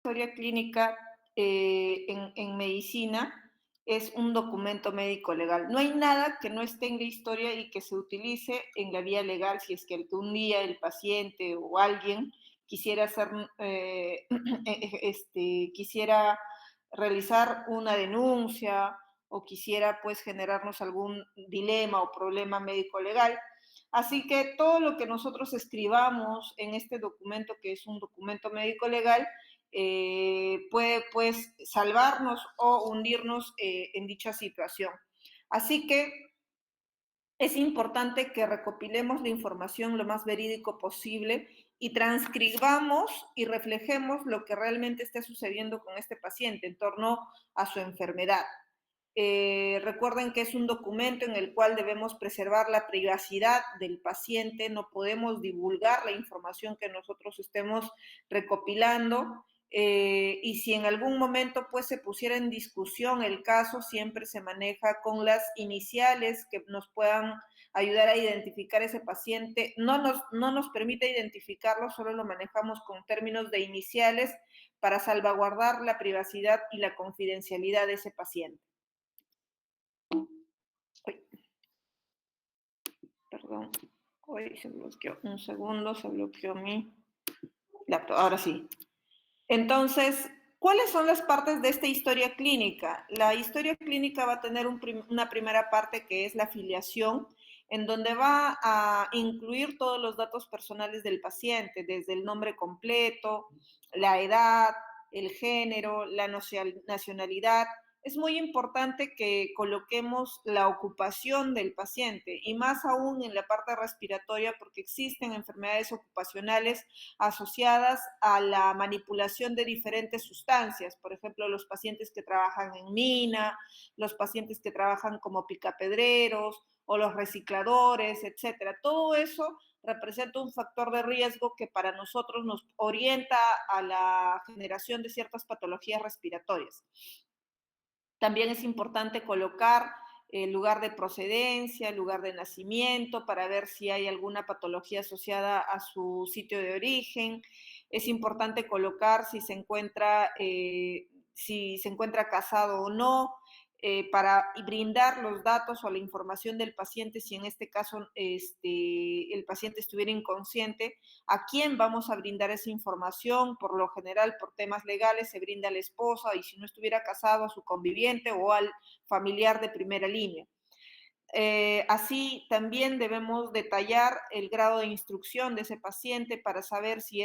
historia clínica en medicina es un documento médico legal. No hay nada que no esté en la historia y que se utilice en la vía legal si es que un día el paciente o alguien quisiera hacer, quisiera realizar una denuncia o quisiera pues generarnos algún dilema o problema médico legal. Así que todo lo que nosotros escribamos en este documento, que es un documento médico legal, puede pues salvarnos o hundirnos en dicha situación. Así que es importante que recopilemos la información lo más verídico posible y transcribamos y reflejemos lo que realmente está sucediendo con este paciente en torno a su enfermedad. Recuerden que es un documento en el cual debemos preservar la privacidad del paciente, no podemos divulgar la información que nosotros estemos recopilando. Y si en algún momento pues se pusiera en discusión el caso, siempre se maneja con las iniciales que nos puedan ayudar a identificar ese paciente. No nos permite identificarlo, solo lo manejamos con términos de iniciales para salvaguardar la privacidad y la confidencialidad de ese paciente. Uy, perdón, hoy se bloqueó, un segundo, se bloqueó mi laptop, ahora sí. Entonces, ¿cuáles son las partes de esta historia clínica? La historia clínica va a tener una primera parte que es la afiliación, en donde va a incluir todos los datos personales del paciente, desde el nombre completo, la edad, el género, la nacionalidad. Es muy importante que coloquemos la ocupación del paciente y más aún en la parte respiratoria porque existen enfermedades ocupacionales asociadas a la manipulación de diferentes sustancias, por ejemplo, los pacientes que trabajan en mina, los pacientes que trabajan como picapedreros o los recicladores, etcétera. Todo eso representa un factor de riesgo que para nosotros nos orienta a la generación de ciertas patologías respiratorias. También es importante colocar el lugar de procedencia, el lugar de nacimiento, para ver si hay alguna patología asociada a su sitio de origen. Es importante colocar si se encuentra casado o no, para brindar los datos o la información del paciente, si en este caso el paciente estuviera inconsciente, a quién vamos a brindar esa información. Por lo general, por temas legales, se brinda a la esposa y si no estuviera casado, a su conviviente o al familiar de primera línea. Así también debemos detallar el grado de instrucción de ese paciente para saber si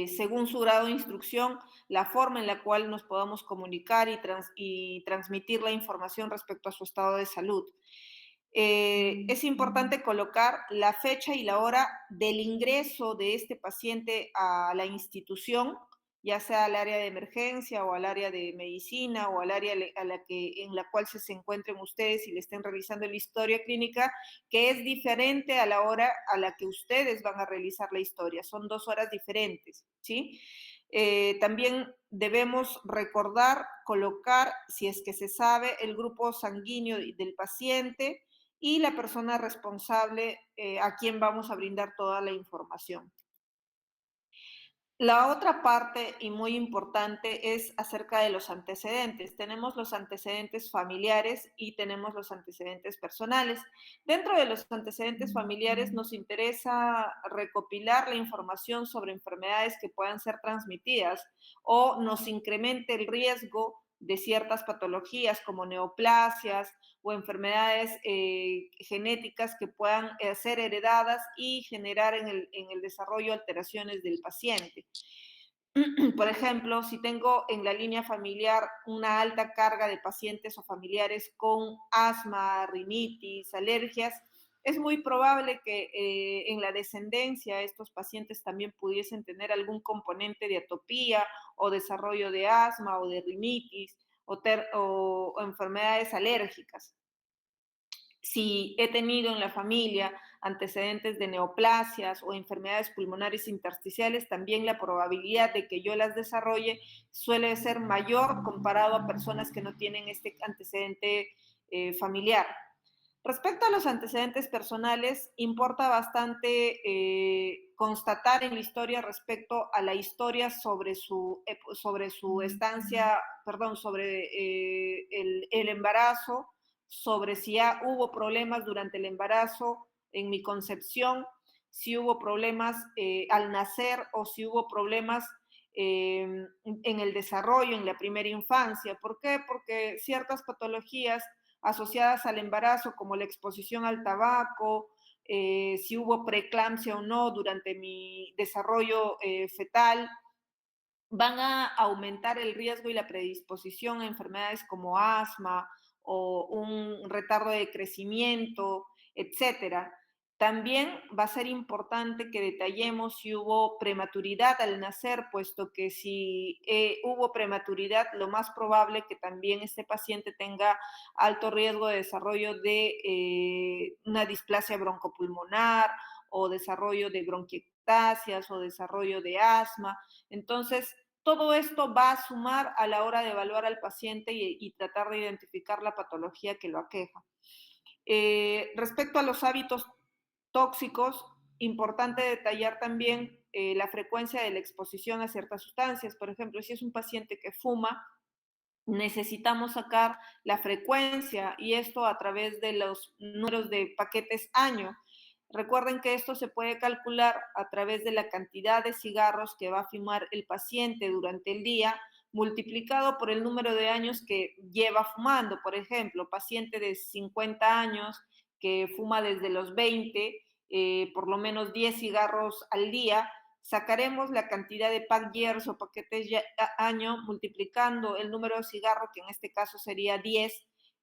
según su grado de instrucción, la forma en la cual nos podamos comunicar y transmitir la información respecto a su estado de salud. Es importante colocar la fecha y la hora del ingreso de este paciente a la institución, ya sea al área de emergencia o al área de medicina o al área en la cual se encuentren ustedes y le estén realizando la historia clínica, que es diferente a la hora a la que ustedes van a realizar la historia. Son 2 horas diferentes, ¿sí? También debemos recordar, colocar, si es que se sabe, el grupo sanguíneo del paciente y la persona responsable a quien vamos a brindar toda la información. La otra parte y muy importante es acerca de los antecedentes. Tenemos los antecedentes familiares y tenemos los antecedentes personales. Dentro de los antecedentes familiares nos interesa recopilar la información sobre enfermedades que puedan ser transmitidas o nos incremente el riesgo de ciertas patologías como neoplasias o enfermedades genéticas que puedan ser heredadas y generar en el desarrollo alteraciones del paciente. Por ejemplo, si tengo en la línea familiar una alta carga de pacientes o familiares con asma, rinitis, alergias, es muy probable que en la descendencia estos pacientes también pudiesen tener algún componente de atopía o desarrollo de asma o de rinitis o enfermedades alérgicas. Si he tenido en la familia antecedentes de neoplasias o enfermedades pulmonares intersticiales, también la probabilidad de que yo las desarrolle suele ser mayor comparado a personas que no tienen este antecedente familiar. Respecto a los antecedentes personales, importa bastante constatar en la historia respecto a la historia sobre su estancia, perdón, sobre el embarazo, sobre si ya hubo problemas durante el embarazo, en mi concepción, si hubo problemas al nacer o si hubo problemas en el desarrollo, en la primera infancia. ¿Por qué? Porque ciertas patologías asociadas al embarazo, como la exposición al tabaco, si hubo preeclampsia o no durante mi desarrollo fetal, van a aumentar el riesgo y la predisposición a enfermedades como asma o un retardo de crecimiento, etcétera. También va a ser importante que detallemos si hubo prematuridad al nacer, puesto que si hubo prematuridad, lo más probable que también este paciente tenga alto riesgo de desarrollo de una displasia broncopulmonar o desarrollo de bronquiectasias o desarrollo de asma. Entonces, todo esto va a sumar a la hora de evaluar al paciente y tratar de identificar la patología que lo aqueja. Respecto a los hábitos tóxicos, importante detallar también la frecuencia de la exposición a ciertas sustancias. Por ejemplo, si es un paciente que fuma, necesitamos sacar la frecuencia y esto a través de los números de paquetes año. Recuerden que esto se puede calcular a través de la cantidad de cigarros que va a fumar el paciente durante el día, multiplicado por el número de años que lleva fumando. Por ejemplo, paciente de 50 años que fuma desde los 20, por lo menos 10 cigarros al día, sacaremos la cantidad de pack years o paquetes año multiplicando el número de cigarros, que en este caso sería 10,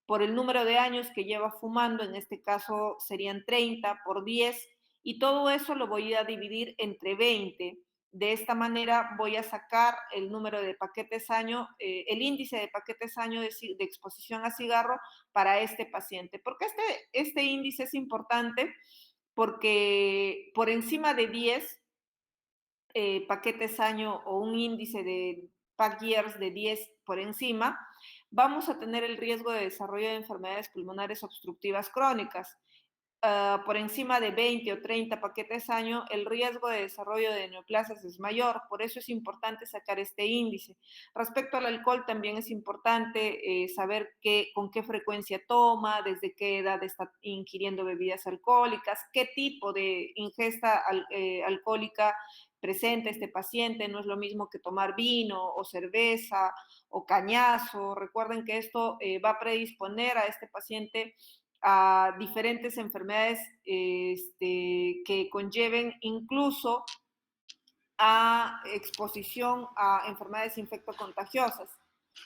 por el número de años que lleva fumando, en este caso serían 30 por 10, y todo eso lo voy a dividir entre 20. De esta manera voy a sacar el número de paquetes año, el índice de paquetes año de exposición a cigarro para este paciente. ¿Por qué este índice es importante? Porque por encima de 10 paquetes año o un índice de pack years de 10 por encima, vamos a tener el riesgo de desarrollo de enfermedades pulmonares obstructivas crónicas. Por encima de 20 o 30 paquetes año, el riesgo de desarrollo de neoplasias es mayor. Por eso es importante sacar este índice. Respecto al alcohol, también es importante saber con qué frecuencia toma, desde qué edad está ingiriendo bebidas alcohólicas, qué tipo de ingesta alcohólica presenta este paciente. No es lo mismo que tomar vino o cerveza o cañazo. Recuerden que esto va a predisponer a este paciente a diferentes enfermedades que conlleven incluso a exposición a enfermedades infectocontagiosas,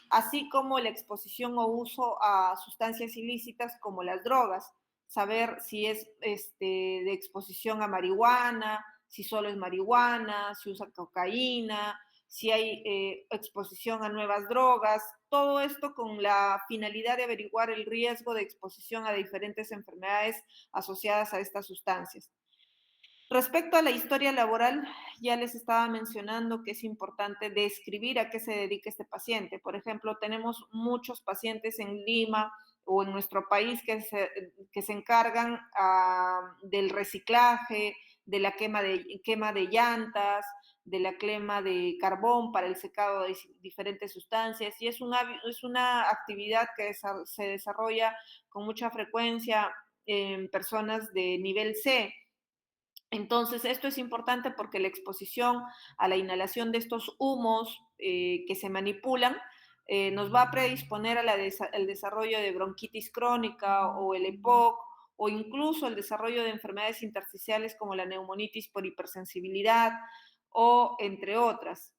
así como la exposición o uso a sustancias ilícitas como las drogas, saber si es de exposición a marihuana, si solo es marihuana, si usa cocaína, si hay exposición a nuevas drogas, todo esto con la finalidad de averiguar el riesgo de exposición a diferentes enfermedades asociadas a estas sustancias. Respecto a la historia laboral, ya les estaba mencionando que es importante describir a qué se dedica este paciente. Por ejemplo, tenemos muchos pacientes en Lima o en nuestro país que se encargan del reciclaje, de la quema de llantas, de la quema de carbón para el secado de diferentes sustancias, y es una actividad que se desarrolla con mucha frecuencia en personas de nivel C. Entonces, esto es importante porque la exposición a la inhalación de estos humos que se manipulan nos va a predisponer al desarrollo de bronquitis crónica o el EPOC o incluso el desarrollo de enfermedades intersticiales como la neumonitis por hipersensibilidad o entre otras.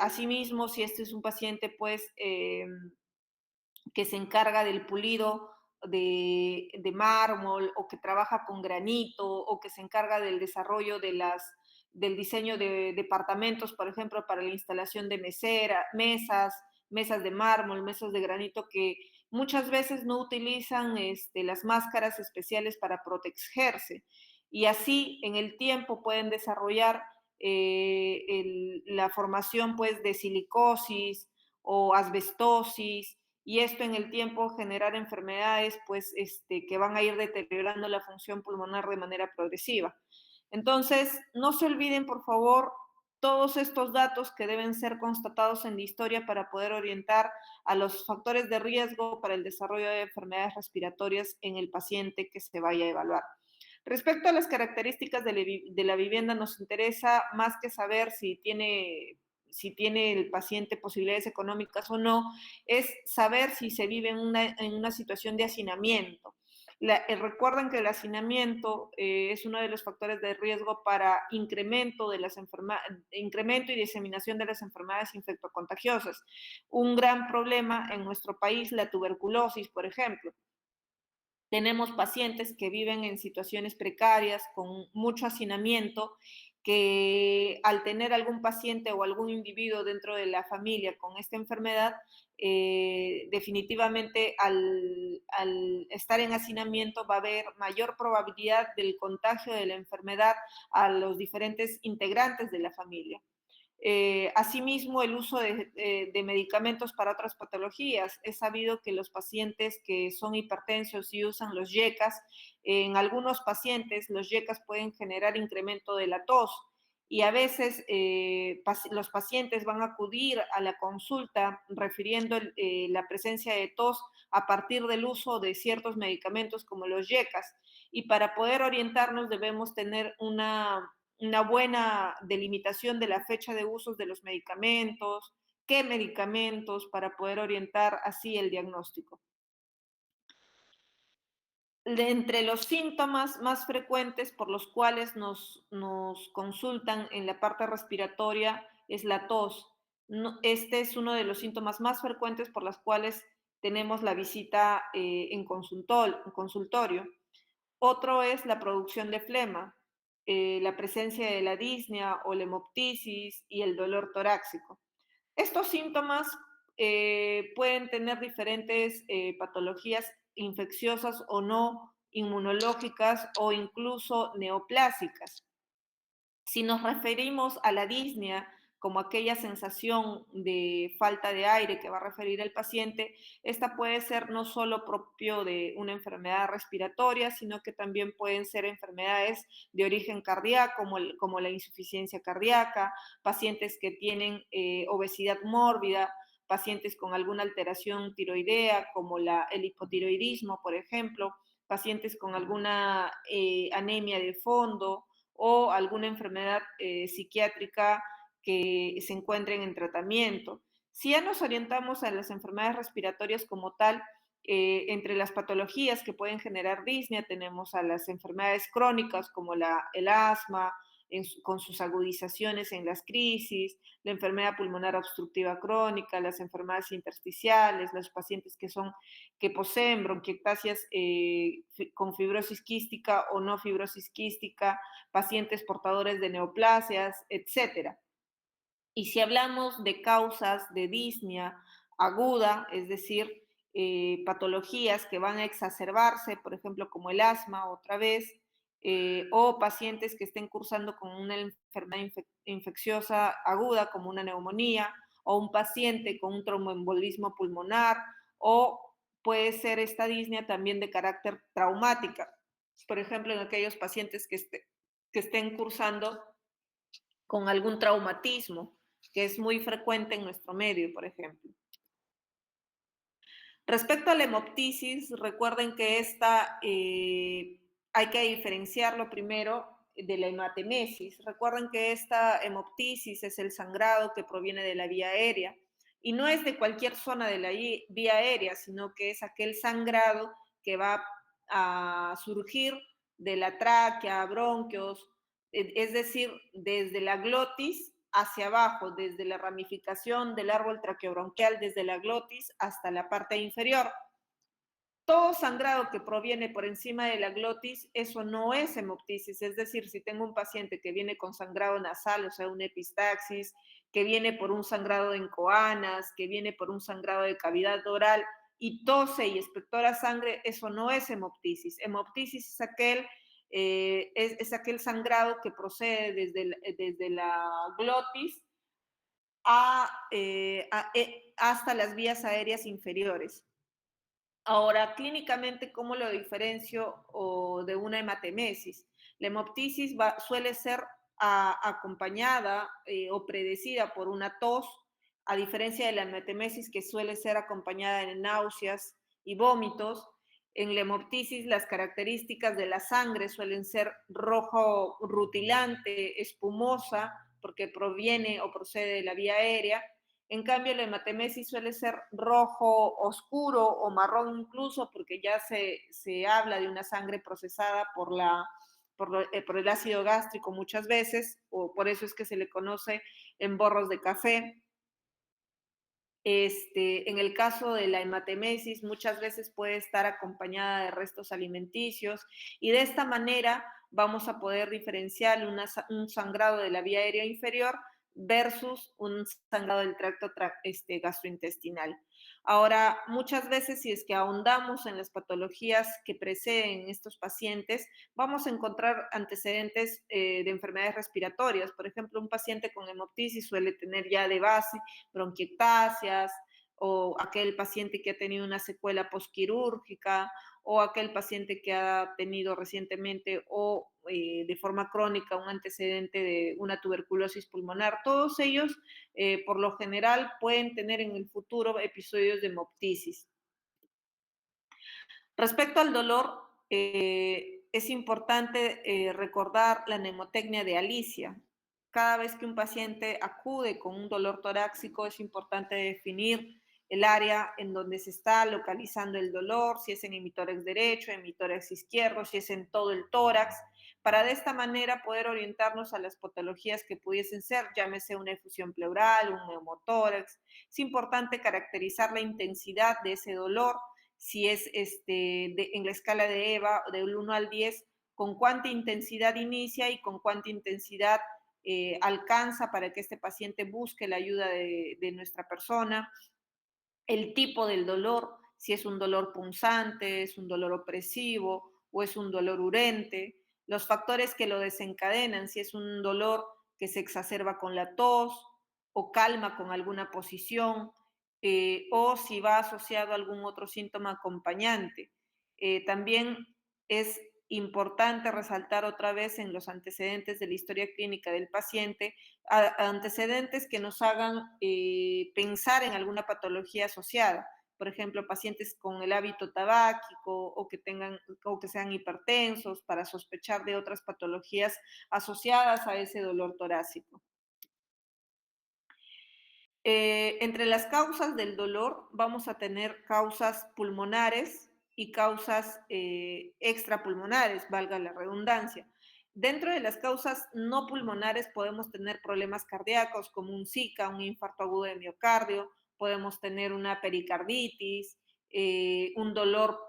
Asimismo, si este es un paciente pues que se encarga del pulido de mármol o que trabaja con granito o que se encarga del desarrollo del diseño de departamentos, por ejemplo, para la instalación de mesas de mármol, mesas de granito que muchas veces no utilizan las máscaras especiales para protegerse. Y así en el tiempo pueden desarrollar la formación pues de silicosis o asbestosis y esto en el tiempo generar enfermedades pues, que van a ir deteriorando la función pulmonar de manera progresiva. Entonces, no se olviden, por favor, todos estos datos que deben ser constatados en la historia para poder orientar a los factores de riesgo para el desarrollo de enfermedades respiratorias en el paciente que se vaya a evaluar. Respecto a las características de la vivienda, nos interesa más que saber si tiene el paciente posibilidades económicas o no, es saber si se vive en una situación de hacinamiento. Recuerden que el hacinamiento es uno de los factores de riesgo para incremento y diseminación de las enfermedades infectocontagiosas. Un gran problema en nuestro país, la tuberculosis, por ejemplo. Tenemos pacientes que viven en situaciones precarias, con mucho hacinamiento, que al tener algún paciente o algún individuo dentro de la familia con esta enfermedad, definitivamente al estar en hacinamiento va a haber mayor probabilidad del contagio de la enfermedad a los diferentes integrantes de la familia. Asimismo, el uso de medicamentos para otras patologías. Es sabido que los pacientes que son hipertensos y usan los YECAS, en algunos pacientes los YECAS pueden generar incremento de la tos y a veces los pacientes van a acudir a la consulta refiriendo la presencia de tos a partir del uso de ciertos medicamentos como los YECAS. Y para poder orientarnos debemos tener una buena delimitación de la fecha de usos de los medicamentos, qué medicamentos, para poder orientar así el diagnóstico. Entre los síntomas más frecuentes por los cuales nos consultan en la parte respiratoria es la tos. Este es uno de los síntomas más frecuentes por los cuales tenemos la visita en consultorio. Otro es la producción de flema, la presencia de la disnea o la hemoptisis y el dolor torácico. Estos síntomas pueden tener diferentes patologías infecciosas o no, inmunológicas o incluso neoplásicas. Si nos referimos a la disnea como aquella sensación de falta de aire que va a referir el paciente, esta puede ser no solo propio de una enfermedad respiratoria, sino que también pueden ser enfermedades de origen cardíaco, como la insuficiencia cardíaca, pacientes que tienen obesidad mórbida, pacientes con alguna alteración tiroidea, como el hipotiroidismo, por ejemplo, pacientes con alguna anemia de fondo, o alguna enfermedad psiquiátrica que se encuentren en tratamiento. Si ya nos orientamos a las enfermedades respiratorias como tal, entre las patologías que pueden generar disnea tenemos a las enfermedades crónicas como el asma, con sus agudizaciones en las crisis, la enfermedad pulmonar obstructiva crónica, las enfermedades intersticiales, los pacientes que poseen bronquiectasias con fibrosis quística o no fibrosis quística, pacientes portadores de neoplasias, etc. Y si hablamos de causas de disnea aguda, es decir, patologías que van a exacerbarse, por ejemplo, como el asma otra vez, o pacientes que estén cursando con una enfermedad infecciosa aguda como una neumonía, o un paciente con un tromboembolismo pulmonar, o puede ser esta disnea también de carácter traumática, por ejemplo, en aquellos pacientes que estén cursando con algún traumatismo, que es muy frecuente en nuestro medio, por ejemplo. Respecto a la hemoptisis, recuerden que hay que diferenciarlo primero de la hematemesis. Recuerden que esta hemoptisis es el sangrado que proviene de la vía aérea y no es de cualquier zona de la vía aérea, sino que es aquel sangrado que va a surgir de la tráquea, bronquios, es decir, desde la glotis hacia abajo, desde la ramificación del árbol traqueobronquial, desde la glotis hasta la parte inferior. Todo sangrado que proviene por encima de la glotis, eso no es hemoptisis. Es decir, si tengo un paciente que viene con sangrado nasal, o sea, una epistaxis, que viene por un sangrado en coanas, que viene por un sangrado de cavidad oral y tose y expectora sangre, eso no es hemoptisis. Hemoptisis es aquel sangrado que procede desde la glotis hasta las vías aéreas inferiores. Ahora, clínicamente, ¿cómo lo diferencio de una hematemesis? La hemoptisis suele ser acompañada o predecida por una tos, a diferencia de la hematemesis que suele ser acompañada de náuseas y vómitos. En la hemoptisis las características de la sangre suelen ser rojo rutilante, espumosa, porque proviene o procede de la vía aérea. En cambio, la hematemesis suele ser rojo oscuro o marrón incluso, porque ya se habla de una sangre procesada por el ácido gástrico muchas veces, o por eso es que se le conoce en borros de café. En el caso de la hematemesis, muchas veces puede estar acompañada de restos alimenticios y de esta manera vamos a poder diferenciar un sangrado de la vía aérea inferior versus un sangrado del tracto gastrointestinal. Ahora, muchas veces si es que ahondamos en las patologías que preceden estos pacientes, vamos a encontrar antecedentes de enfermedades respiratorias. Por ejemplo, un paciente con hemoptisis suele tener ya de base bronquiectasias, o aquel paciente que ha tenido una secuela posquirúrgica, o aquel paciente que ha tenido recientemente o de forma crónica un antecedente de una tuberculosis pulmonar. Todos ellos, por lo general, pueden tener en el futuro episodios de hemoptisis. Respecto al dolor, es importante recordar la mnemotecnia de Alicia. Cada vez que un paciente acude con un dolor torácico, es importante definir el área en donde se está localizando el dolor, si es en hemitórax derecho, hemitórax izquierdo, si es en todo el tórax, para de esta manera poder orientarnos a las patologías que pudiesen ser, llámese una efusión pleural, un neumotórax. Es importante caracterizar la intensidad de ese dolor, si es en la escala de EVA del 1 al 10, con cuánta intensidad inicia y con cuánta intensidad alcanza para que este paciente busque la ayuda de nuestra persona, el tipo del dolor, si es un dolor punzante, es un dolor opresivo o es un dolor urente, los factores que lo desencadenan, si es un dolor que se exacerba con la tos o calma con alguna posición, o si va asociado a algún otro síntoma acompañante. También es importante resaltar otra vez en los antecedentes de la historia clínica del paciente, antecedentes que nos hagan pensar en alguna patología asociada. Por ejemplo, pacientes con el hábito tabáquico o que sean hipertensos, para sospechar de otras patologías asociadas a ese dolor torácico. Entre las causas del dolor vamos a tener causas pulmonares y causas extrapulmonares, valga la redundancia. Dentro de las causas no pulmonares podemos tener problemas cardíacos como un Zika, un infarto agudo de miocardio, podemos tener una pericarditis, un dolor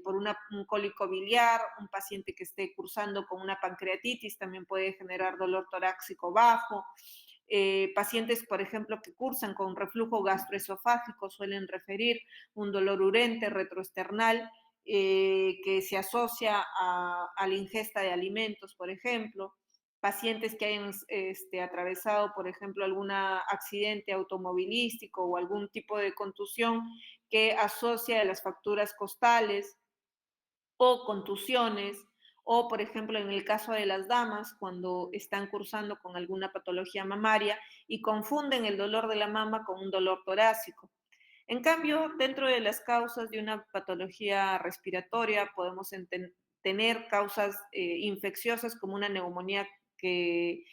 por un cólico biliar, un paciente que esté cursando con una pancreatitis también puede generar dolor torácico bajo. Pacientes, por ejemplo, que cursan con reflujo gastroesofágico suelen referir un dolor urente retroesternal que se asocia a la ingesta de alimentos, por ejemplo. Pacientes que hayan atravesado, por ejemplo, algún accidente automovilístico o algún tipo de contusión que asocia a las fracturas costales o contusiones, o por ejemplo en el caso de las damas, cuando están cursando con alguna patología mamaria y confunden el dolor de la mama con un dolor torácico. En cambio, dentro de las causas de una patología respiratoria podemos tener causas infecciosas como una neumonía que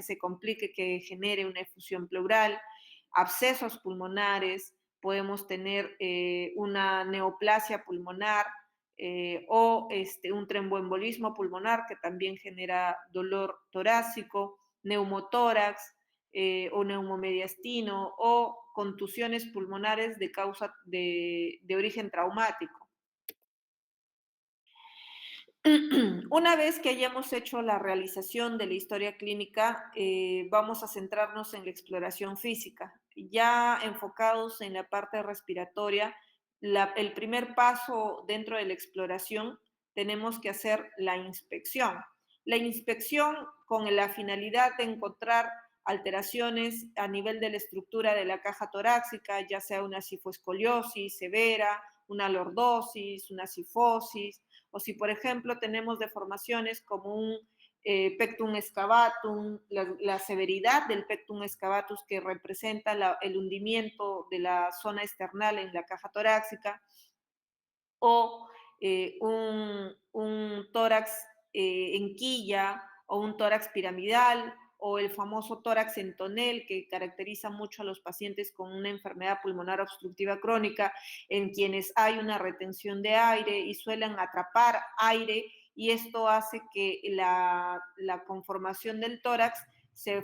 se complique, que genere una efusión pleural, abscesos pulmonares, podemos tener una neoplasia pulmonar o un tromboembolismo pulmonar que también genera dolor torácico, neumotórax o neumomediastino o contusiones pulmonares de causa de origen traumático. Una vez que hayamos hecho la realización de la historia clínica, vamos a centrarnos en la exploración física. Ya enfocados en la parte respiratoria, el primer paso dentro de la exploración tenemos que hacer la inspección. La inspección con la finalidad de encontrar alteraciones a nivel de la estructura de la caja torácica, ya sea una cifoescoliosis severa, una lordosis, una cifosis, o si por ejemplo tenemos deformaciones como un pectum excavatum, la severidad del pectum excavatus que representa el hundimiento de la zona external en la caja torácica, o un tórax en quilla, o un tórax piramidal, o el famoso tórax en tonel, que caracteriza mucho a los pacientes con una enfermedad pulmonar obstructiva crónica, en quienes hay una retención de aire y suelen atrapar aire, y esto hace que la conformación del tórax se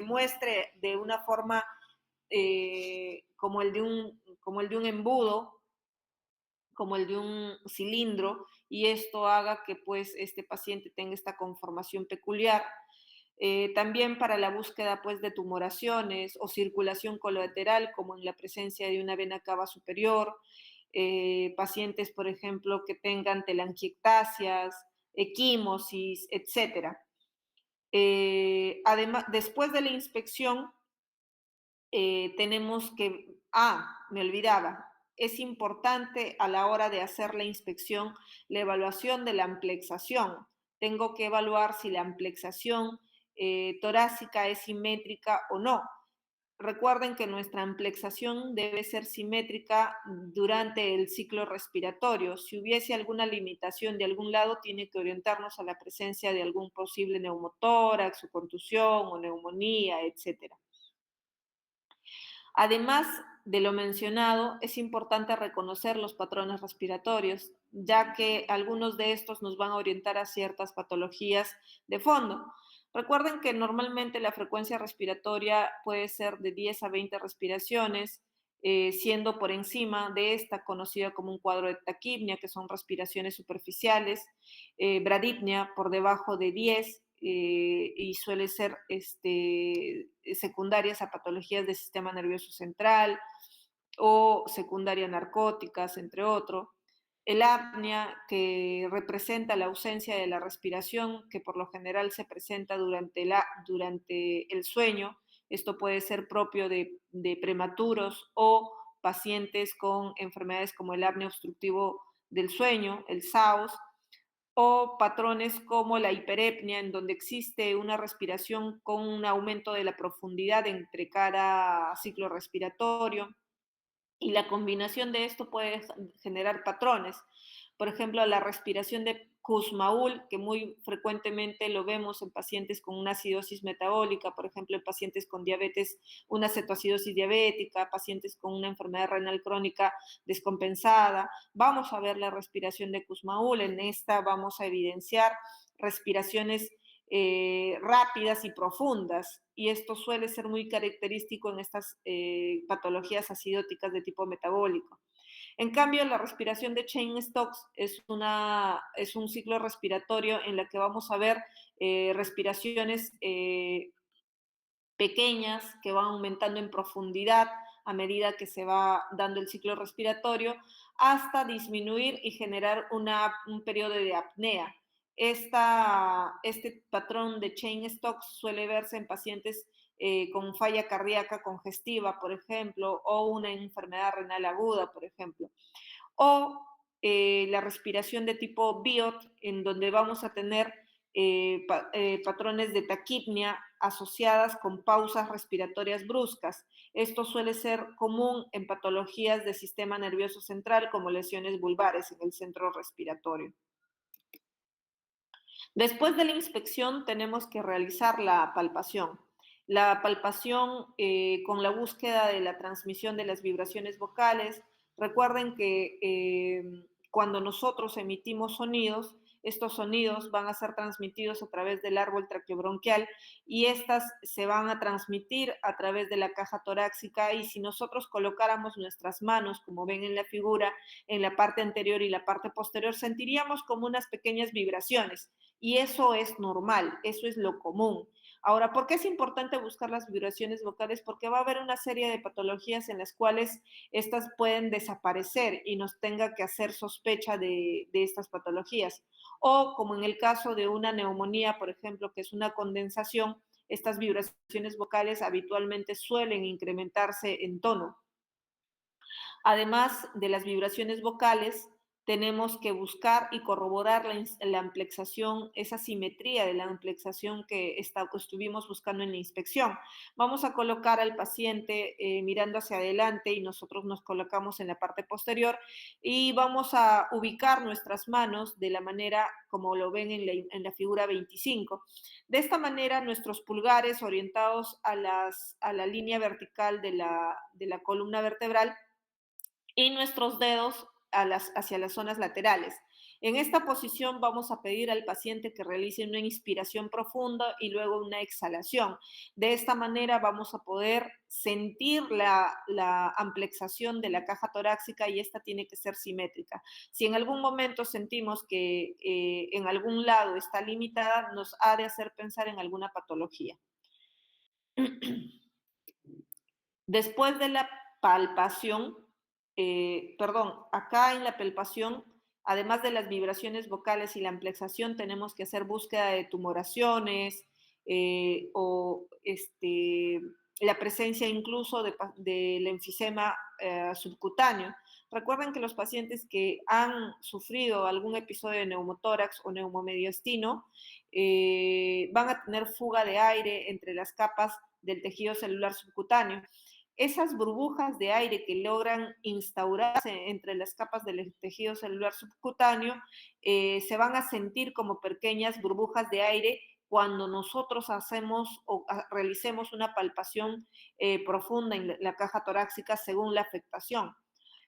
muestre de una forma como el de un embudo, como el de un cilindro, y esto haga que pues este paciente tenga esta conformación peculiar. También para la búsqueda pues de tumoraciones o circulación colateral, como en la presencia de una vena cava superior, pacientes, por ejemplo, que tengan telangiectasias, equimosis, etc. Además, después de la inspección, tenemos que, me olvidaba, es importante a la hora de hacer la inspección la evaluación de la amplexación. Tengo que evaluar si la amplexación torácica es simétrica o no. Recuerden que nuestra amplexación debe ser simétrica durante el ciclo respiratorio. Si hubiese alguna limitación de algún lado, tiene que orientarnos a la presencia de algún posible neumotórax o contusión o neumonía, etcétera. Además de lo mencionado, es importante reconocer los patrones respiratorios, ya que algunos de estos nos van a orientar a ciertas patologías de fondo. Recuerden que normalmente la frecuencia respiratoria puede ser de 10 a 20 respiraciones, siendo por encima de esta conocida como un cuadro de taquipnia, que son respiraciones superficiales, bradipnia por debajo de 10, y suele ser secundarias a patologías del sistema nervioso central o secundaria a narcóticas, entre otros. El apnea, que representa la ausencia de la respiración, que por lo general se presenta durante el sueño. Esto puede ser propio de prematuros o pacientes con enfermedades como el apnea obstructivo del sueño, el SAOS, o patrones como la hiperepnia, en donde existe una respiración con un aumento de la profundidad entre cada ciclo respiratorio, y la combinación de esto puede generar patrones. Por ejemplo, la respiración de Kussmaul, que muy frecuentemente lo vemos en pacientes con una acidosis metabólica, por ejemplo, en pacientes con diabetes, una cetoacidosis diabética, pacientes con una enfermedad renal crónica descompensada. Vamos a ver la respiración de Kussmaul. En esta vamos a evidenciar respiraciones rápidas y profundas, y esto suele ser muy característico en estas patologías acidóticas de tipo metabólico. En cambio, la respiración de Cheyne-Stokes es un ciclo respiratorio en la que vamos a ver respiraciones pequeñas que van aumentando en profundidad a medida que se va dando el ciclo respiratorio, hasta disminuir y generar un periodo de apnea. Este patrón de Cheyne-Stokes suele verse en pacientes con falla cardíaca congestiva, por ejemplo, o una enfermedad renal aguda, por ejemplo. O la respiración de tipo Biot, en donde vamos a tener patrones de taquipnia asociadas con pausas respiratorias bruscas. Esto suele ser común en patologías del sistema nervioso central, como lesiones vulvares en el centro respiratorio. Después de la inspección tenemos que realizar la palpación. La palpación con la búsqueda de la transmisión de las vibraciones vocales. Recuerden que cuando nosotros emitimos sonidos, estos sonidos van a ser transmitidos a través del árbol traqueobronquial, y estas se van a transmitir a través de la caja torácica, y si nosotros colocáramos nuestras manos, como ven en la figura, en la parte anterior y la parte posterior, sentiríamos como unas pequeñas vibraciones. Y eso es normal, eso es lo común. Ahora, ¿por qué es importante buscar las vibraciones vocales? Porque va a haber una serie de patologías en las cuales estas pueden desaparecer y nos tenga que hacer sospecha de estas patologías. O como en el caso de una neumonía, por ejemplo, que es una condensación, estas vibraciones vocales habitualmente suelen incrementarse en tono. Además de las vibraciones vocales, tenemos que buscar y corroborar la amplexación, esa simetría de la amplexación que estuvimos buscando en la inspección. Vamos a colocar al paciente mirando hacia adelante y nosotros nos colocamos en la parte posterior y vamos a ubicar nuestras manos de la manera como lo ven en la figura 25. De esta manera, nuestros pulgares orientados a la línea vertical de la columna vertebral y nuestros dedos hacia las zonas laterales. En esta posición vamos a pedir al paciente que realice una inspiración profunda y luego una exhalación. De esta manera vamos a poder sentir la amplexación de la caja torácica y esta tiene que ser simétrica. Si en algún momento sentimos que en algún lado está limitada, nos ha de hacer pensar en alguna patología. Después de la palpación, acá en la palpación, además de las vibraciones vocales y la amplexación, tenemos que hacer búsqueda de tumoraciones o la presencia incluso del enfisema subcutáneo. Recuerden que los pacientes que han sufrido algún episodio de neumotórax o neumomediastino van a tener fuga de aire entre las capas del tejido celular subcutáneo. Esas burbujas de aire que logran instaurarse entre las capas del tejido celular subcutáneo se van a sentir como pequeñas burbujas de aire cuando nosotros hacemos o realicemos una palpación profunda en la caja torácica según la afectación.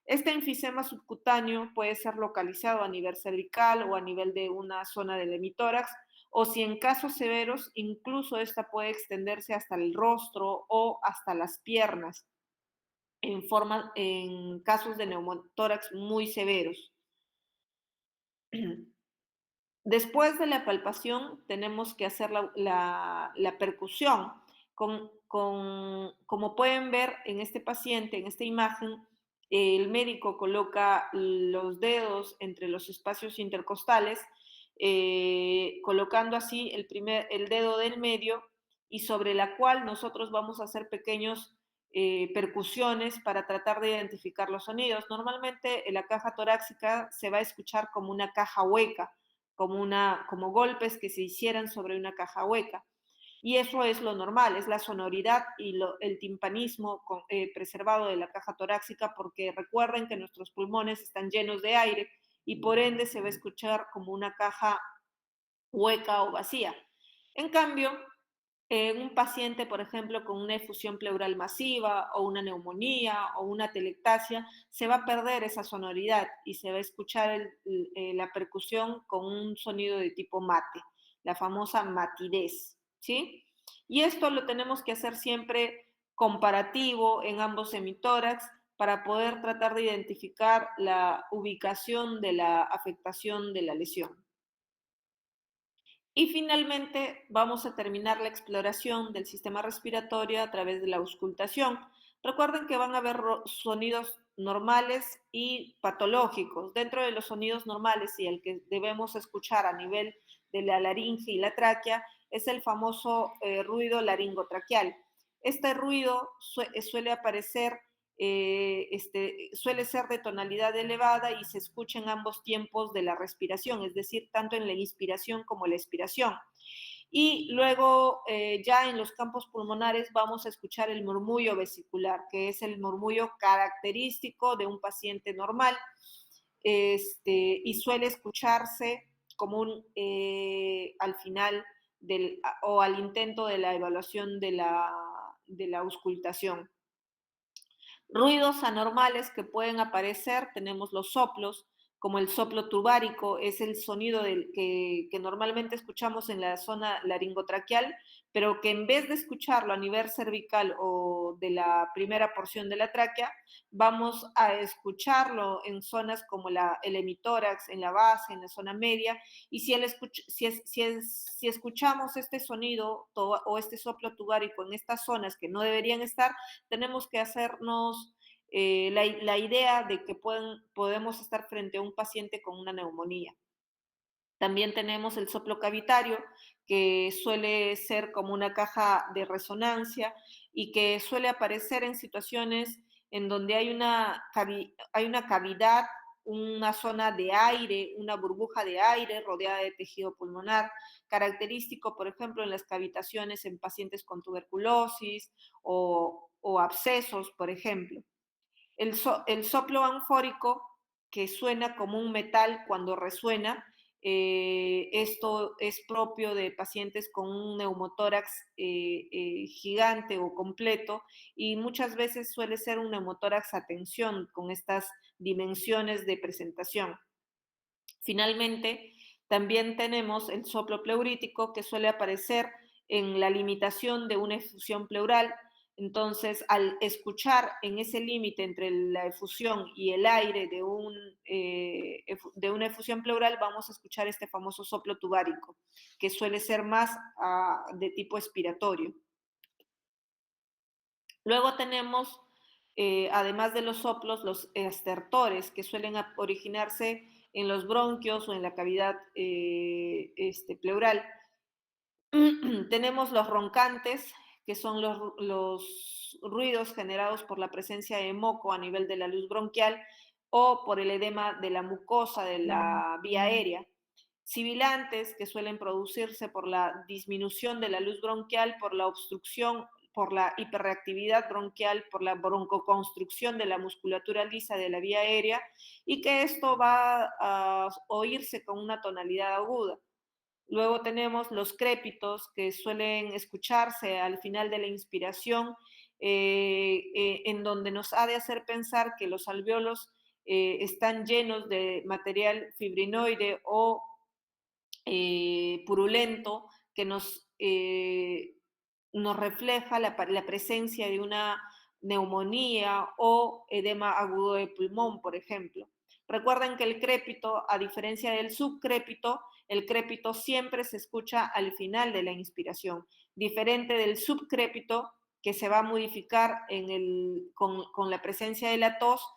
Este enfisema subcutáneo puede ser localizado a nivel cervical o a nivel de una zona del hemitórax, o si en casos severos, incluso esta puede extenderse hasta el rostro o hasta las piernas en casos de neumotórax muy severos. Después de la palpación tenemos que hacer la percusión. Como pueden ver en este paciente, en esta imagen, el médico coloca los dedos entre los espacios intercostales, colocando así el dedo del medio y sobre la cual nosotros vamos a hacer pequeños percusiones para tratar de identificar los sonidos. Normalmente en la caja torácica se va a escuchar como una caja hueca, como golpes que se hicieran sobre una caja hueca. Y eso es lo normal, es la sonoridad y el timpanismo preservado de la caja torácica, porque recuerden que nuestros pulmones están llenos de aire y por ende se va a escuchar como una caja hueca o vacía. En cambio, en un paciente, por ejemplo, con una efusión pleural masiva o una neumonía o una telectasia, se va a perder esa sonoridad y se va a escuchar la percusión con un sonido de tipo mate, la famosa matidez, ¿sí? Y esto lo tenemos que hacer siempre comparativo en ambos hemitórax para poder tratar de identificar la ubicación de la afectación de la lesión. Y finalmente vamos a terminar la exploración del sistema respiratorio a través de la auscultación. Recuerden que van a haber sonidos normales y patológicos. Dentro de los sonidos normales y el que debemos escuchar a nivel de la laringe y la tráquea es el famoso ruido laringotraqueal. Este ruido suele aparecer suele ser de tonalidad elevada y se escucha en ambos tiempos de la respiración, es decir, tanto en la inspiración como la expiración. Y luego ya en los campos pulmonares vamos a escuchar el murmullo vesicular, que es el murmullo característico de un paciente normal y suele escucharse como al final o al intento de la evaluación de la auscultación. Ruidos anormales que pueden aparecer, tenemos los soplos. como el soplo tubárico, es el sonido que normalmente escuchamos en la zona laringotraqueal, pero que en vez de escucharlo a nivel cervical o de la primera porción de la tráquea, vamos a escucharlo en zonas como el hemitórax, en la base, en la zona media, y si escuchamos este sonido o este soplo tubárico en estas zonas que no deberían estar, tenemos que hacernos la idea de que podemos estar frente a un paciente con una neumonía. También tenemos el soplo cavitario, que suele ser como una caja de resonancia y que suele aparecer en situaciones en donde hay una cavidad, una zona de aire, una burbuja de aire rodeada de tejido pulmonar, característico, por ejemplo, en las cavitaciones en pacientes con tuberculosis o abscesos, por ejemplo. El soplo anfórico, que suena como un metal cuando resuena, esto es propio de pacientes con un neumotórax gigante o completo y muchas veces suele ser un neumotórax a tensión con estas dimensiones de presentación. Finalmente, también tenemos el soplo pleurítico que suele aparecer en la limitación de una efusión pleural. Entonces, al escuchar en ese límite entre la efusión y el aire de una efusión pleural, vamos a escuchar este famoso soplo tubárico, que suele ser más de tipo expiratorio. Luego tenemos, además de los soplos, los estertores, que suelen originarse en los bronquios o en la cavidad pleural. Tenemos los roncantes, que son los ruidos generados por la presencia de moco a nivel de la luz bronquial o por el edema de la mucosa de la vía aérea. Sibilantes, que suelen producirse por la disminución de la luz bronquial, por la obstrucción, por la hiperreactividad bronquial, por la broncoconstrucción de la musculatura lisa de la vía aérea, y que esto va a oírse con una tonalidad aguda. Luego tenemos los crépitos, que suelen escucharse al final de la inspiración, en donde nos ha de hacer pensar que los alvéolos están llenos de material fibrinoide o purulento que nos refleja la presencia de una neumonía o edema agudo de pulmón, por ejemplo. Recuerden que el crépito, a diferencia del subcrépito, el crépito siempre se escucha al final de la inspiración, diferente del subcrépito que se va a modificar con la presencia de la tos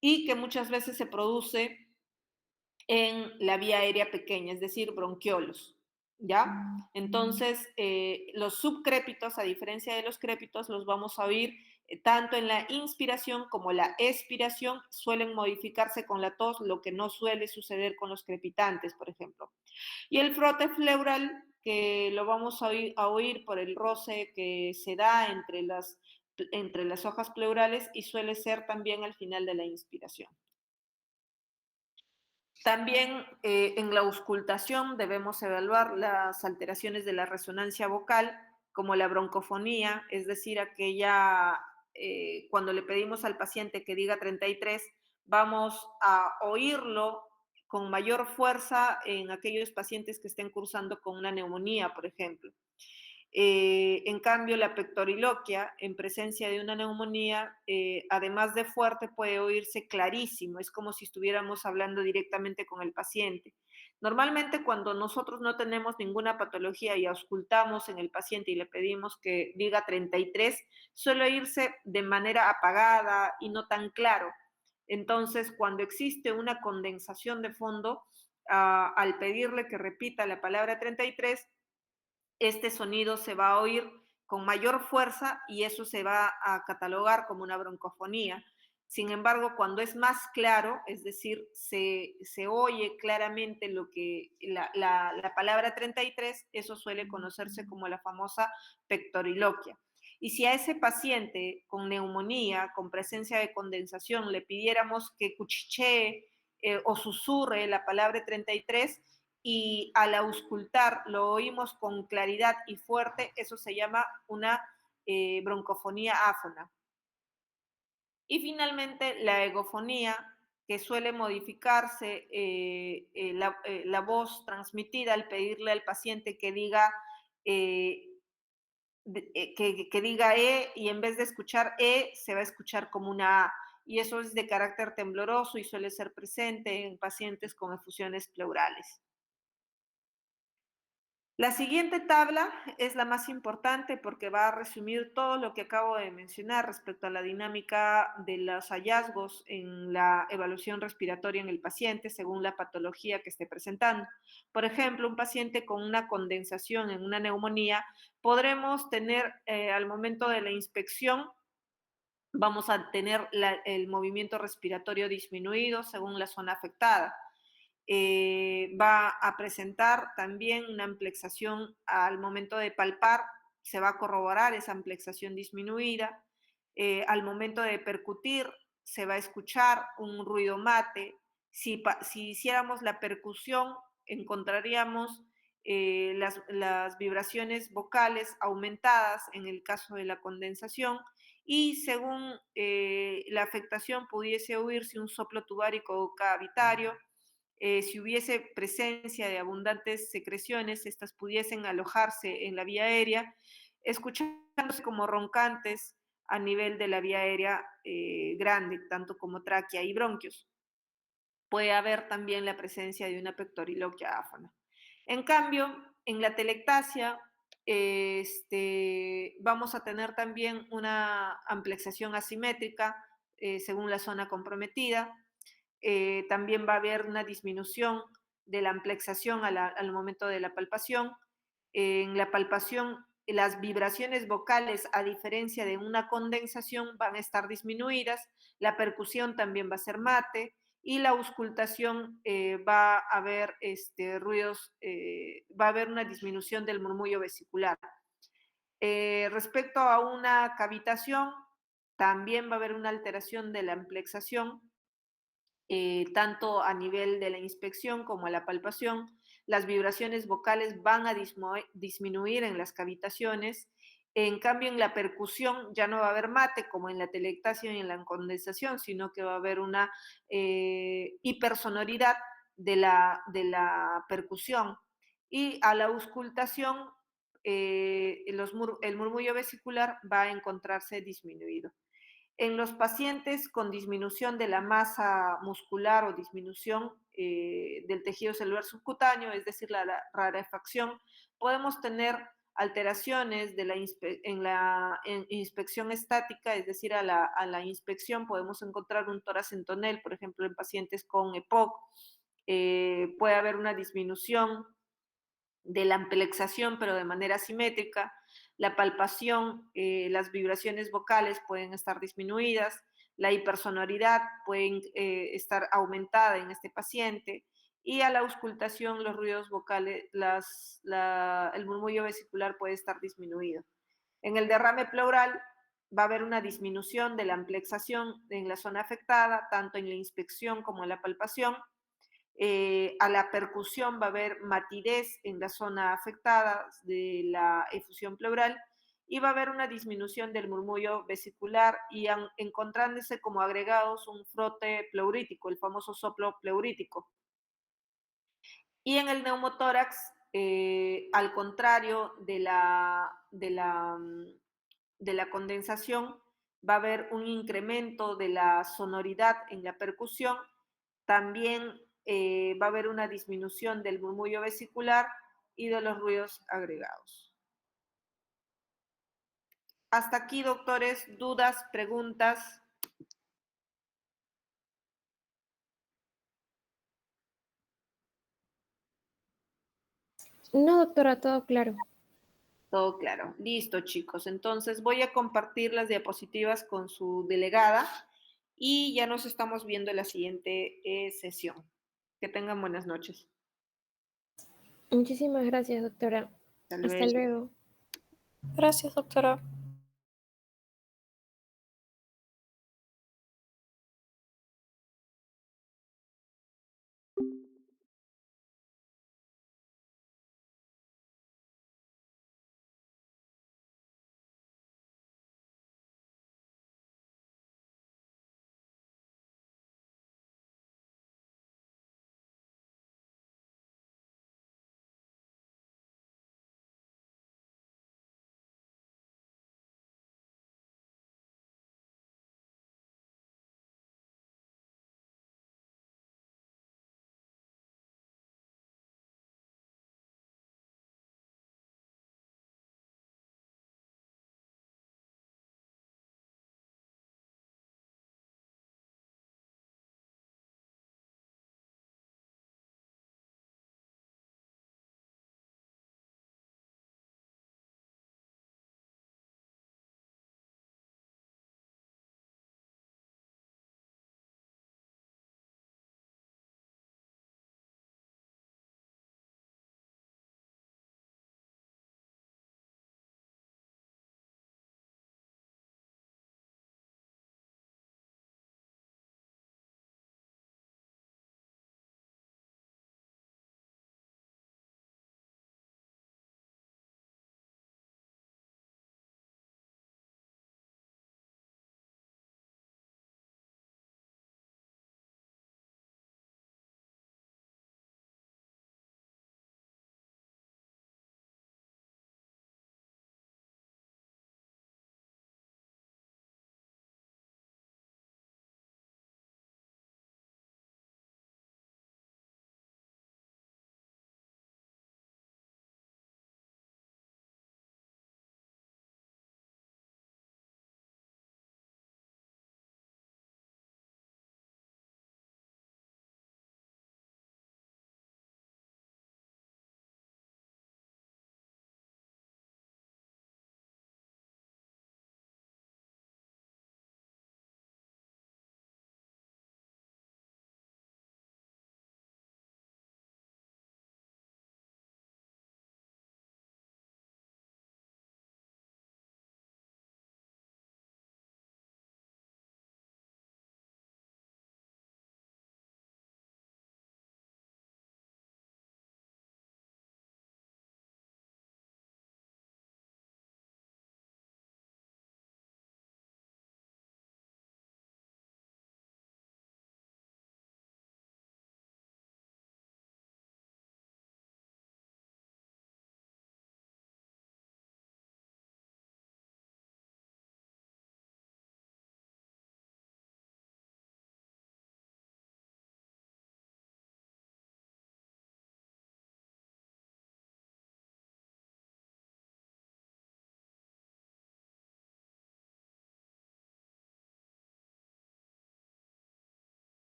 y que muchas veces se produce en la vía aérea pequeña, es decir, bronquiolos, ¿ya? Entonces, los subcrépitos, a diferencia de los crépitos, los vamos a oír tanto en la inspiración como la expiración, suelen modificarse con la tos, lo que no suele suceder con los crepitantes, por ejemplo. Y el frote pleural, que lo vamos a oír por el roce que se da entre las hojas pleurales y suele ser también al final de la inspiración. También en la auscultación debemos evaluar las alteraciones de la resonancia vocal, como la broncofonía, es decir, cuando le pedimos al paciente que diga 33, vamos a oírlo con mayor fuerza en aquellos pacientes que estén cursando con una neumonía, por ejemplo. En cambio, la pectoriloquia, en presencia de una neumonía, además de fuerte, puede oírse clarísimo. Es como si estuviéramos hablando directamente con el paciente. Normalmente, cuando nosotros no tenemos ninguna patología y auscultamos en el paciente y le pedimos que diga 33, suele oírse de manera apagada y no tan claro. Entonces, cuando existe una condensación de fondo, al pedirle que repita la palabra 33, este sonido se va a oír con mayor fuerza y eso se va a catalogar como una broncofonía. Sin embargo, cuando es más claro, es decir, se oye claramente la palabra 33, eso suele conocerse como la famosa pectoriloquia. Y si a ese paciente con neumonía, con presencia de condensación, le pidiéramos que cuchichee o susurre la palabra 33, y al auscultar lo oímos con claridad y fuerte, eso se llama una broncofonía áfona. Y finalmente la egofonía, que suele modificarse la voz transmitida al pedirle al paciente que diga que diga y en vez de escuchar se va a escuchar como una A. Y eso es de carácter tembloroso y suele ser presente en pacientes con efusiones pleurales. La siguiente tabla es la más importante porque va a resumir todo lo que acabo de mencionar respecto a la dinámica de los hallazgos en la evaluación respiratoria en el paciente según la patología que esté presentando. Por ejemplo, un paciente con una condensación en una neumonía, podremos tener al momento de la inspección, vamos a tener el movimiento respiratorio disminuido según la zona afectada. Va a presentar también una amplexación al momento de palpar, se va a corroborar esa amplexación disminuida. Al momento de percutir, se va a escuchar un ruido mate. Si hiciéramos la percusión, encontraríamos las vibraciones vocales aumentadas en el caso de la condensación y según la afectación pudiese oírse un soplo tubárico o cavitario. Si hubiese presencia de abundantes secreciones, estas pudiesen alojarse en la vía aérea, escuchándose como roncantes a nivel de la vía aérea grande, tanto como tráquea y bronquios. Puede haber también la presencia de una pectoriloquia áfona. En cambio, en la telectasia vamos a tener también una amplexación asimétrica según la zona comprometida. También va a haber una disminución de la amplexación al momento de la palpación. En la palpación, las vibraciones vocales, a diferencia de una condensación, van a estar disminuidas. La percusión también va a ser mate y la auscultación va a haber ruidos, va a haber una disminución del murmullo vesicular. Respecto a una cavitación, también va a haber una alteración de la amplexación, tanto a nivel de la inspección como a la palpación. Las vibraciones vocales van a disminuir en las cavitaciones. En cambio, en la percusión ya no va a haber mate como en la telectasia y en la condensación, sino que va a haber una hipersonoridad de la percusión. Y a la auscultación, el murmullo vesicular va a encontrarse disminuido. En los pacientes con disminución de la masa muscular o disminución del tejido celular subcutáneo, es decir, la rarefacción, podemos tener alteraciones en la inspección estática, es decir, a la inspección podemos encontrar un tórax en tonel, por ejemplo, en pacientes con EPOC. Puede haber una disminución de la amplexación, pero de manera simétrica. La palpación, las vibraciones vocales pueden estar disminuidas, la hipersonoridad puede estar aumentada en este paciente y a la auscultación los ruidos vocales, el murmullo vesicular puede estar disminuido. En el derrame pleural va a haber una disminución de la amplexación en la zona afectada, tanto en la inspección como en la palpación. A la percusión va a haber matidez en la zona afectada de la efusión pleural y va a haber una disminución del murmullo vesicular y encontrándose como agregados un frote pleurítico, el famoso soplo pleurítico. Y en el neumotórax, al contrario de la condensación, va a haber un incremento de la sonoridad en la percusión. También va a haber una disminución del murmullo vesicular y de los ruidos agregados. Hasta aquí, doctores, dudas, preguntas. No, doctora, todo claro. Todo claro. Listo, chicos. Entonces voy a compartir las diapositivas con su delegada y ya nos estamos viendo en la siguiente sesión. Que tengan buenas noches. Muchísimas gracias, doctora. Hasta Hasta luego. luego. Gracias, doctora.